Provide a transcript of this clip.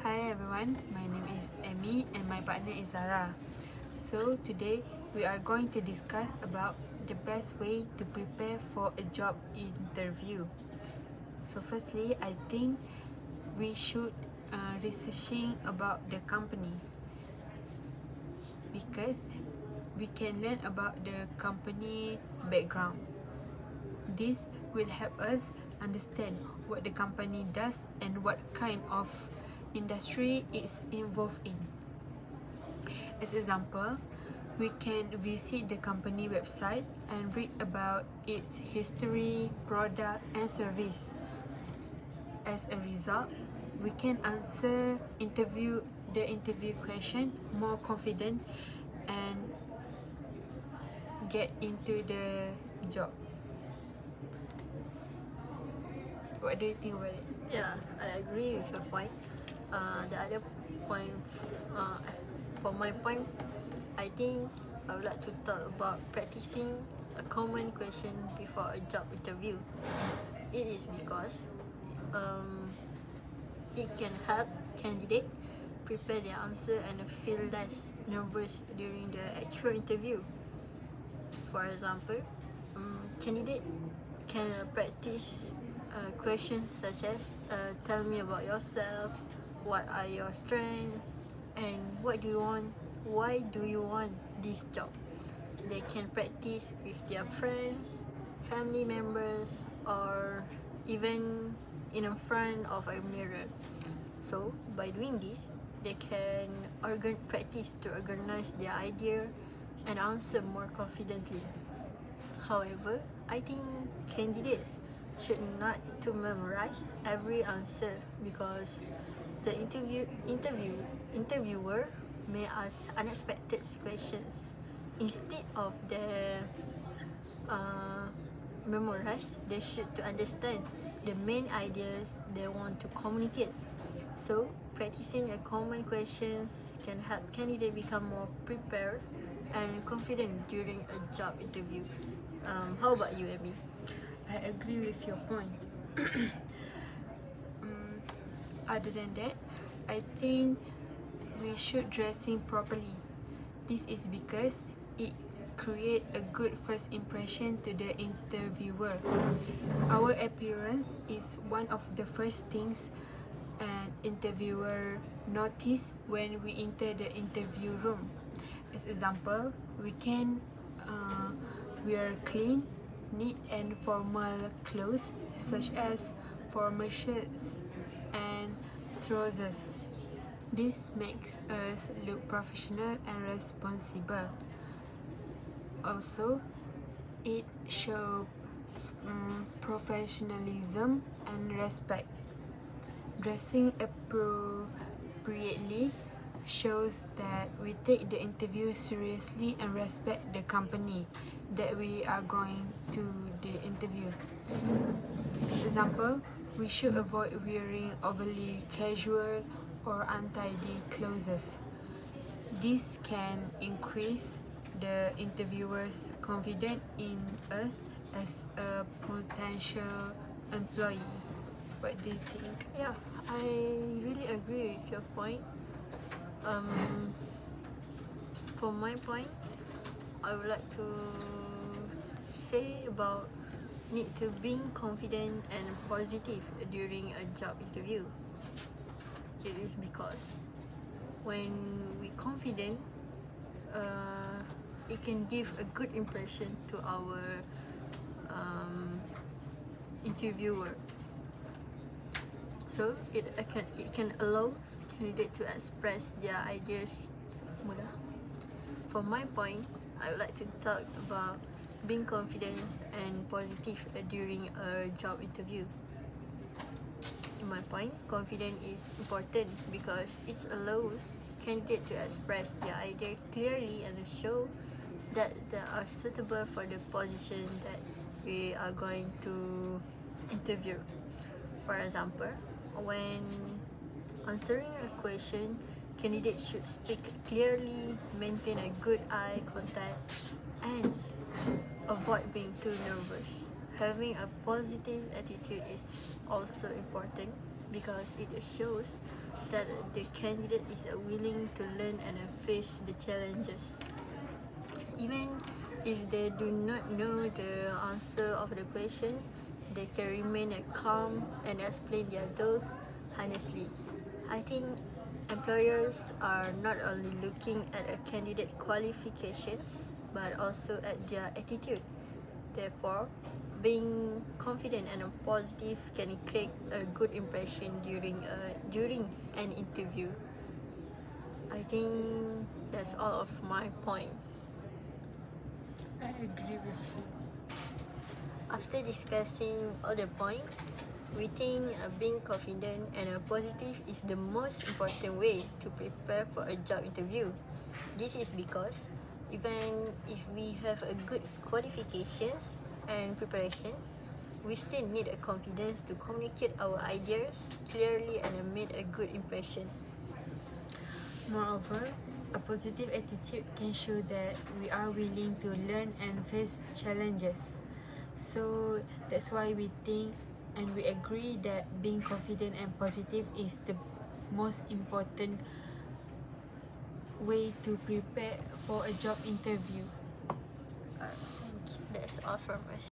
Hi everyone, my name is Emmy and my partner is Zara. So today we are going to discuss about the best way to prepare for a job interview. So firstly, I think we should researching about the company because we can learn about the company background. This will help us understand what the company does and what kind of industry it's involved in. As example, we can visit the company website and read about its history, product and service. As a result, we can answer the interview question more confident and get into the job. What do you think about it? Yeah, I agree with your point. The other point, uh, for my point, I think I would like to talk about practicing a common question before a job interview. It is because it can help candidate prepare their answer and feel less nervous during the actual interview. For example, candidate can practice questions such as tell me about yourself, what are your strengths, and what do you want, why do you want this job. They can practice with their friends, family members, or even in front of a mirror. So by doing this, they can practice to organize their idea and answer more confidently. However, I think candidates should not to memorize every answer because the interviewer may ask unexpected questions. Instead of the memorize, they should to understand the main ideas they want to communicate. So, practicing a common questions can help candidate become more prepared and confident during a job interview. How about you, Abby? I agree with your point. Other than that, I think we should dressing properly. This is because it create a good first impression to the interviewer. Our appearance is one of the first things an interviewer notice when we enter the interview room. As example, we can wear clean, neat and formal clothes such as formal shirts and trousers. This makes us look professional and responsible. Also, it shows professionalism and respect. Dressing appropriately shows that we take the interview seriously and respect the company that we are going to the interview. As example, we should avoid wearing overly casual or untidy clothes. This can increase the interviewer's confidence in us as a potential employee. What do you think? Yeah, I really agree with your point. For my point, I would like to say about need to being confident and positive during a job interview. It is because when we confident, it can give a good impression to our interviewer. So it can allow candidate to express their ideas mudah. For my point, I would like to talk about being confident and positive during a job interview. In my point, confidence is important because it allows candidate to express their idea clearly and show that they are suitable for the position that we are going to interview. For example, when answering a question, candidates should speak clearly, maintain a good eye contact, and avoid being too nervous. Having a positive attitude is also important because it shows that the candidate is willing to learn and face the challenges. Even if they do not know the answer of the question, they can remain calm and explain their goals honestly. I think employers are not only looking at a candidate qualifications but also at their attitude. Therefore, being confident and positive can create a good impression during an interview. I think that's all of my point. I agree with you. After discussing all the point, we think being confident and positive is the most important way to prepare for a job interview. This is because even if we have a good qualifications and preparation, we still need a confidence to communicate our ideas clearly and make a good impression. Moreover, a positive attitude can show that we are willing to learn and face challenges. So that's why we think and we agree that being confident and positive is the most important way to prepare for a job interview. Thank you. That's all from us.